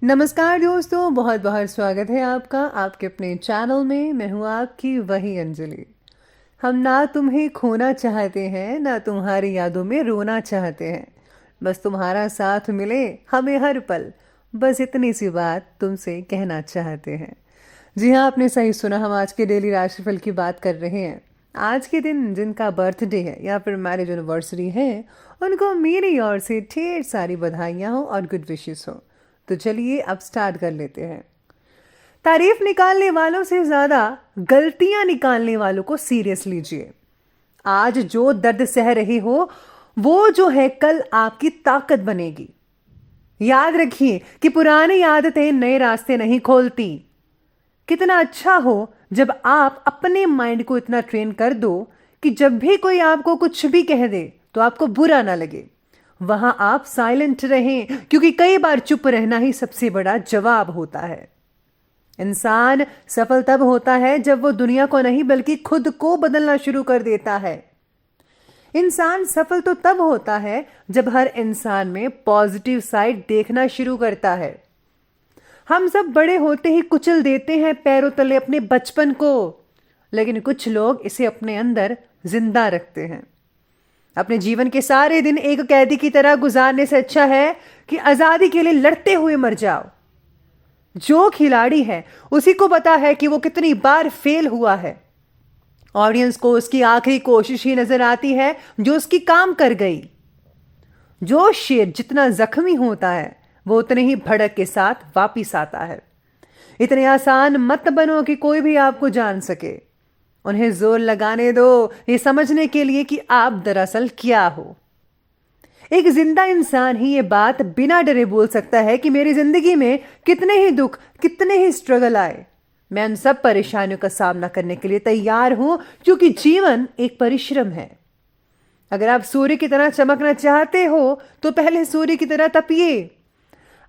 नमस्कार दोस्तों, बहुत बहुत स्वागत है आपका आपके अपने चैनल में। मैं हूँ आपकी वही अंजलि। हम ना तुम्हें खोना चाहते हैं, ना तुम्हारी यादों में रोना चाहते हैं। बस तुम्हारा साथ मिले हमें हर पल, बस इतनी सी बात तुमसे कहना चाहते हैं। जी हाँ, आपने सही सुना। हम आज के डेली राशिफल की बात कर रहे हैं। आज के दिन जिनका बर्थडे है या फिर मैरिज एनिवर्सरी है, उनको मेरी ओर से ढेर सारी बधाइयाँ हो और गुड विशेस हो। तो चलिए अब स्टार्ट कर लेते हैं। तारीफ निकालने वालों से ज्यादा गलतियां निकालने वालों को सीरियस लीजिए। आज जो दर्द सह रहे हो, वो जो है कल आपकी ताकत बनेगी। याद रखिए कि पुरानी आदतें नए रास्ते नहीं खोलती। कितना अच्छा हो जब आप अपने माइंड को इतना ट्रेन कर दो कि जब भी कोई आपको कुछ भी कह दे तो आपको बुरा ना लगे। वहां आप साइलेंट रहें, क्योंकि कई बार चुप रहना ही सबसे बड़ा जवाब होता है। इंसान सफल तब होता है जब वो दुनिया को नहीं बल्कि खुद को बदलना शुरू कर देता है। इंसान सफल तो तब होता है जब हर इंसान में पॉजिटिव साइड देखना शुरू करता है। हम सब बड़े होते ही कुचल देते हैं पैरों तले अपने बचपन को, लेकिन कुछ लोग इसे अपने अंदर जिंदा रखते हैं। अपने जीवन के सारे दिन एक कैदी की तरह गुजारने से अच्छा है कि आजादी के लिए लड़ते हुए मर जाओ। जो खिलाड़ी है उसी को पता है कि वो कितनी बार फेल हुआ है। ऑडियंस को उसकी आखिरी कोशिश ही नजर आती है जो उसकी काम कर गई। जो शेर जितना जख्मी होता है वो उतने ही भड़क के साथ वापिस आता है। इतने आसान मत बनो कि कोई भी आपको जान सके। उन्हें जोर लगाने दो ये समझने के लिए कि आप दरअसल क्या हो। एक जिंदा इंसान ही ये बात बिना डरे बोल सकता है कि मेरी जिंदगी में कितने ही दुख, कितने ही स्ट्रगल आए, मैं उन सब परेशानियों का सामना करने के लिए तैयार हूं, क्योंकि जीवन एक परिश्रम है। अगर आप सूर्य की तरह चमकना चाहते हो तो पहले सूर्य की तरह तपिए।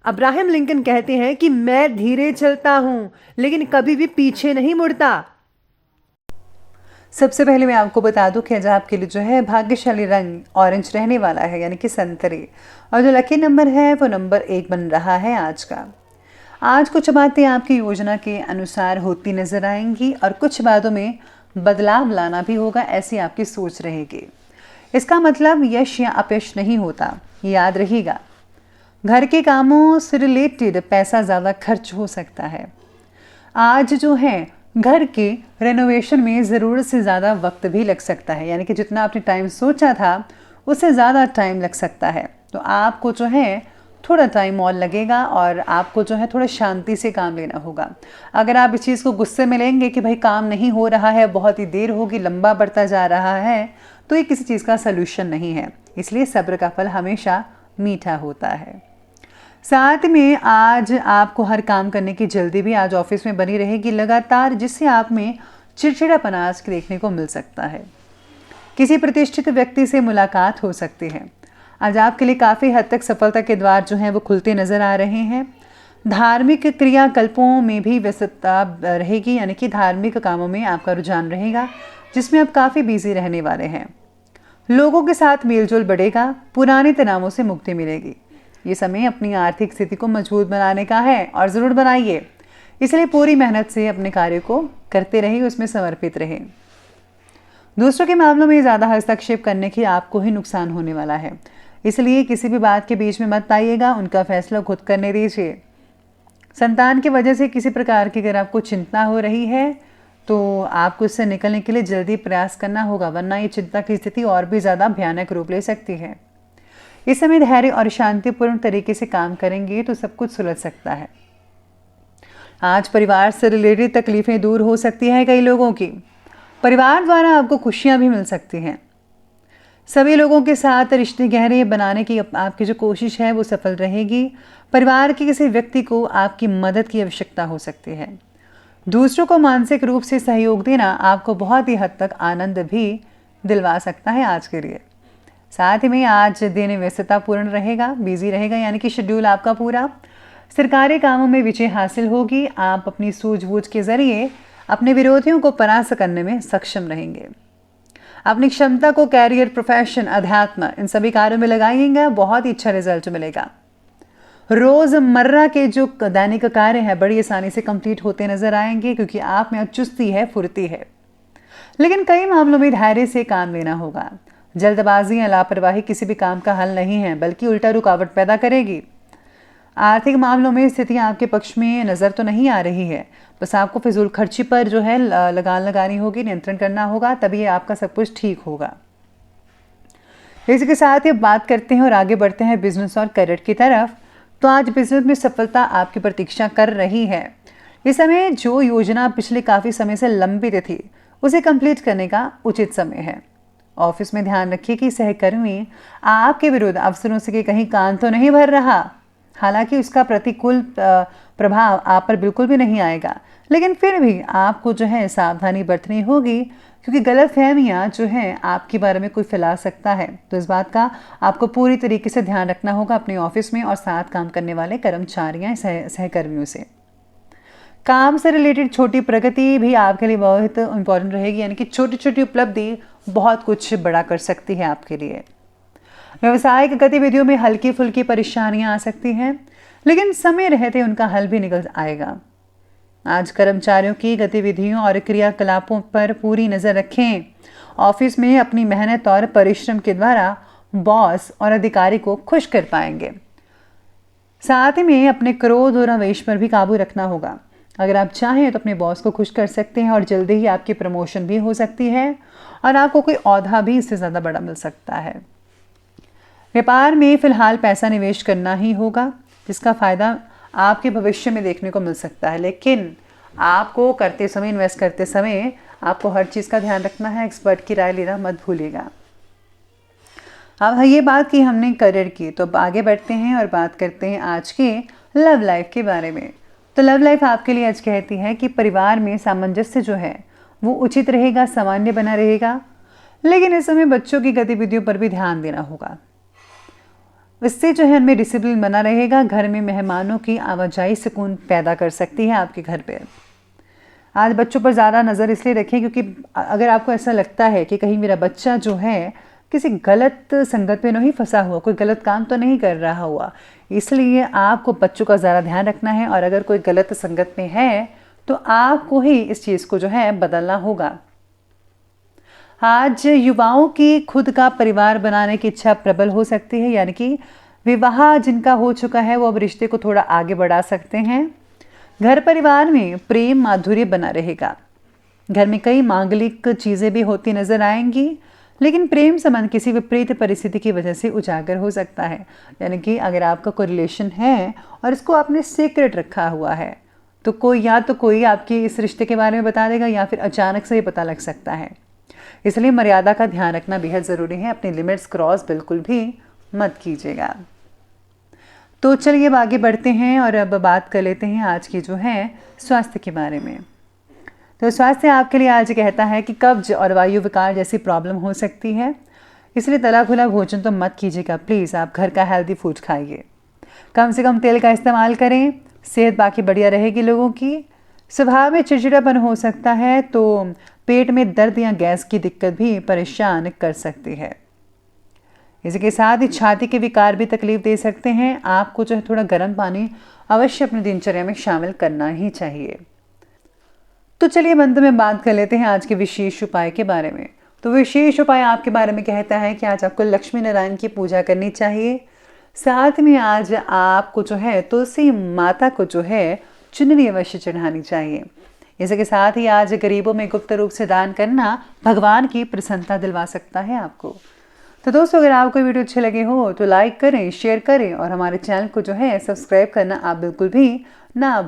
अब्राहम लिंकन कहते हैं कि मैं धीरे चलता हूं लेकिन कभी भी पीछे नहीं मुड़ता। सबसे पहले मैं आपको बता दूं कि आज आपके लिए जो है भाग्यशाली रंग ऑरेंज रहने वाला है, यानी कि संतरे। और जो लकी नंबर है वो नंबर 1 बन रहा है आज का। आज कुछ बातें आपकी योजना के अनुसार होती नजर आएंगी और कुछ बातों में बदलाव लाना भी होगा, ऐसी आपकी सोच रहेगी। इसका मतलब यश या अपयश नहीं होता, याद रहिएगा। घर के कामों से रिलेटेड पैसा ज़्यादा खर्च हो सकता है। आज जो है घर के रेनोवेशन में ज़रूरत से ज़्यादा वक्त भी लग सकता है, यानी कि जितना आपने टाइम सोचा था उससे ज़्यादा टाइम लग सकता है। तो आपको जो है थोड़ा टाइम और लगेगा और आपको जो है थोड़ा शांति से काम लेना होगा। अगर आप इस चीज़ को गुस्से में लेंगे कि भाई काम नहीं हो रहा है, बहुत ही देर होगी, लंबा बढ़ता जा रहा है, तो ये किसी चीज़ का सलूशन नहीं है। इसलिए सब्र का फल हमेशा मीठा होता है। साथ में आज आपको हर काम करने की जल्दी भी आज ऑफिस में बनी रहेगी लगातार, जिससे आप में चिड़चिड़ापना आज देखने को मिल सकता है। किसी प्रतिष्ठित व्यक्ति से मुलाकात हो सकती है। आज आपके लिए काफ़ी हद तक सफलता के द्वार जो हैं वो खुलते नजर आ रहे हैं। धार्मिक क्रियाकल्पों में भी व्यस्तता रहेगी, यानी कि धार्मिक कामों में आपका रुझान रहेगा, जिसमें आप काफ़ी बिजी रहने वाले हैं। लोगों के साथ मेलजोल बढ़ेगा, पुराने तनावों से मुक्ति मिलेगी। ये समय अपनी आर्थिक स्थिति को मजबूत बनाने का है और ज़रूर बनाइए। इसलिए पूरी मेहनत से अपने कार्य को करते रहिए, उसमें समर्पित रहें। दूसरों के मामलों में ज़्यादा हस्तक्षेप करने की आपको ही नुकसान होने वाला है, इसलिए किसी भी बात के बीच में मत आइएगा, उनका फैसला खुद करने दीजिए। संतान की वजह से किसी प्रकार की अगर आपको चिंता हो रही है तो आपको इससे निकलने के लिए जल्दी प्रयास करना होगा, वरना ये चिंता की स्थिति और भी ज़्यादा भयानक रूप ले सकती है। इस समय धैर्य और शांतिपूर्ण तरीके से काम करेंगे तो सब कुछ सुलझ सकता है। आज परिवार से रिलेटेड तकलीफें दूर हो सकती हैं कई लोगों की। परिवार द्वारा आपको खुशियां भी मिल सकती हैं। सभी लोगों के साथ रिश्ते गहरे बनाने की आपकी जो कोशिश है वो सफल रहेगी। परिवार के किसी व्यक्ति को आपकी मदद की आवश्यकता हो सकती है। दूसरों को मानसिक रूप से सहयोग देना आपको बहुत ही हद तक आनंद भी दिलवा सकता है आज के लिए। साथ में आज दिन व्यस्ततापूर्ण रहेगा, बिजी रहेगा, यानी कि शेड्यूल आपका पूरा। सरकारी कामों में विजय हासिल होगी। आप अपनी सूझबूझ के जरिए अपने विरोधियों को परास्त करने में सक्षम रहेंगे। अपनी क्षमता को कैरियर, प्रोफेशन, अध्यात्म इन सभी कार्यों में लगाइएगा, बहुत ही अच्छा रिजल्ट मिलेगा। रोज़मर्रा के जो दैनिक कार्य हैं बड़ी आसानी से कंप्लीट होते नजर आएंगे, क्योंकि आप में चुस्ती है, फुर्ती है। लेकिन कई मामलों में धैर्य से काम लेना होगा। जल्दबाजी या लापरवाही किसी भी काम का हल नहीं है, बल्कि उल्टा रुकावट पैदा करेगी। आर्थिक मामलों में स्थितियां आपके पक्ष में नज़र तो नहीं आ रही है, बस आपको फिजूल खर्ची पर जो है लगान लगानी होगी, नियंत्रण करना होगा, तभी आपका सब कुछ ठीक होगा। इसके साथ ही बात करते हैं और आगे बढ़ते हैं बिजनेस और करियर की तरफ। तो आज बिजनेस में सफलता आपकी प्रतीक्षा कर रही है। इस समय जो योजना पिछले काफ़ी समय से लंबित थी, उसे कंप्लीट करने का उचित समय है। ऑफिस में ध्यान रखिए कि सहकर्मी आपके विरुद्ध अफसरों से कहीं कान तो नहीं भर रहा। हालांकि उसका प्रतिकूल प्रभाव आप पर बिल्कुल भी नहीं आएगा, लेकिन फिर भी आपको जो है सावधानी बरतनी होगी, क्योंकि गलतफहमियां जो हैं आपके बारे में कोई फैला सकता है। तो इस बात का आपको पूरी तरीके से ध्यान रखना होगा अपने ऑफिस में और साथ काम करने वाले कर्मचारियों सहकर्मियों से। काम से रिलेटेड छोटी प्रगति भी आपके लिए बहुत इंपॉर्टेंट रहेगी, यानी कि छोटी छोटी उपलब्धि बहुत कुछ बड़ा कर सकती है आपके लिए। व्यवसायिक गतिविधियों में हल्की फुल्की परेशानियां आ सकती हैं, लेकिन समय रहते उनका हल भी निकल आएगा। आज कर्मचारियों की गतिविधियों और क्रियाकलापों पर पूरी नज़र रखें। ऑफिस में अपनी मेहनत और परिश्रम के द्वारा बॉस और अधिकारी को खुश कर पाएंगे। साथ ही में अपने क्रोध और आवेश पर भी काबू रखना होगा। अगर आप चाहें तो अपने बॉस को खुश कर सकते हैं और जल्दी ही आपकी प्रमोशन भी हो सकती है और आपको कोई औहदा भी इससे ज़्यादा बड़ा मिल सकता है। व्यापार में फिलहाल पैसा निवेश करना ही होगा, जिसका फ़ायदा आपके भविष्य में देखने को मिल सकता है। लेकिन आपको करते समय, इन्वेस्ट करते समय आपको हर चीज़ का ध्यान रखना है। एक्सपर्ट की राय लेना मत भूलिएगा। अब ये बात की हमने करियर की, तो आगे बढ़ते हैं और बात करते हैं आज के लव लाइफ के बारे में। तो लव लाइफ आपके लिए आज कहती है कि परिवार में सामंजस्य जो है वो उचित रहेगा, सामान्य बना रहेगा, लेकिन इस समय बच्चों की गतिविधियों पर भी ध्यान देना होगा। इससे जो है उनमें डिसिप्लिन बना रहेगा। घर में मेहमानों की आवाजाही सुकून पैदा कर सकती है आपके घर पे। आज बच्चों पर ज़्यादा नज़र इसलिए रखें क्योंकि अगर आपको ऐसा लगता है कि कहीं मेरा बच्चा जो है किसी गलत संगत में नहीं फंसा हुआ, कोई गलत काम तो नहीं कर रहा हुआ, इसलिए आपको बच्चों का ज़्यादा ध्यान रखना है। और अगर कोई गलत संगत में है तो आपको ही इस चीज़ को जो है बदलना होगा। आज युवाओं की खुद का परिवार बनाने की इच्छा प्रबल हो सकती है, यानी कि विवाह जिनका हो चुका है वो अब रिश्ते को थोड़ा आगे बढ़ा सकते हैं। घर परिवार में प्रेम माधुर्य बना रहेगा। घर में कई मांगलिक चीज़ें भी होती नजर आएंगी, लेकिन प्रेम संबंध किसी विपरीत परिस्थिति की वजह से उजागर हो सकता है। यानी कि अगर आपका कोई रिलेशन है और इसको आपने सीक्रेट रखा हुआ है, तो कोई आपकी इस रिश्ते के बारे में बता देगा या फिर अचानक से ही पता लग सकता है। इसलिए मर्यादा का ध्यान रखना बेहद ज़रूरी है। अपनी लिमिट्स क्रॉस बिल्कुल भी मत कीजिएगा। तो चलिए अब आगे बढ़ते हैं और अब बात कर लेते हैं आज की जो है स्वास्थ्य के बारे में। तो स्वास्थ्य आपके लिए आज कहता है कि कब्ज और वायु विकार जैसी प्रॉब्लम हो सकती है, इसलिए तला खुला भोजन तो मत कीजिएगा। प्लीज़ आप घर का हेल्दी फूड खाइए, कम से कम तेल का इस्तेमाल करें। सेहत बाकी बढ़िया रहेगी लोगों की। स्वभाव में चिड़चिड़ापन हो सकता है, तो पेट में दर्द या गैस की दिक्कत भी परेशान कर सकती है। इसके साथ ही छाती के विकार भी तकलीफ दे सकते हैं। आपको जो है थोड़ा गर्म पानी अवश्य अपनी दिनचर्या में शामिल करना ही चाहिए। तो चलिए अंत में बात कर लेते हैं आज के विशेष उपाय के बारे में। तो विशेष उपाय आपके बारे में कहता है कि आज आपको लक्ष्मी नारायण की पूजा करनी चाहिए। साथ में आज आपको जो है तुलसी माता को जो है चुनरी अवश्य चढ़ानी चाहिए। इसके साथ ही आज गरीबों में गुप्त रूप से दान करना भगवान की प्रसन्नता दिलवा सकता है आपको। तो दोस्तों, अगर आपको वीडियो अच्छे लगे हो तो लाइक करें, शेयर करें और हमारे चैनल को जो है सब्सक्राइब करना आप बिल्कुल भी ना भूलें।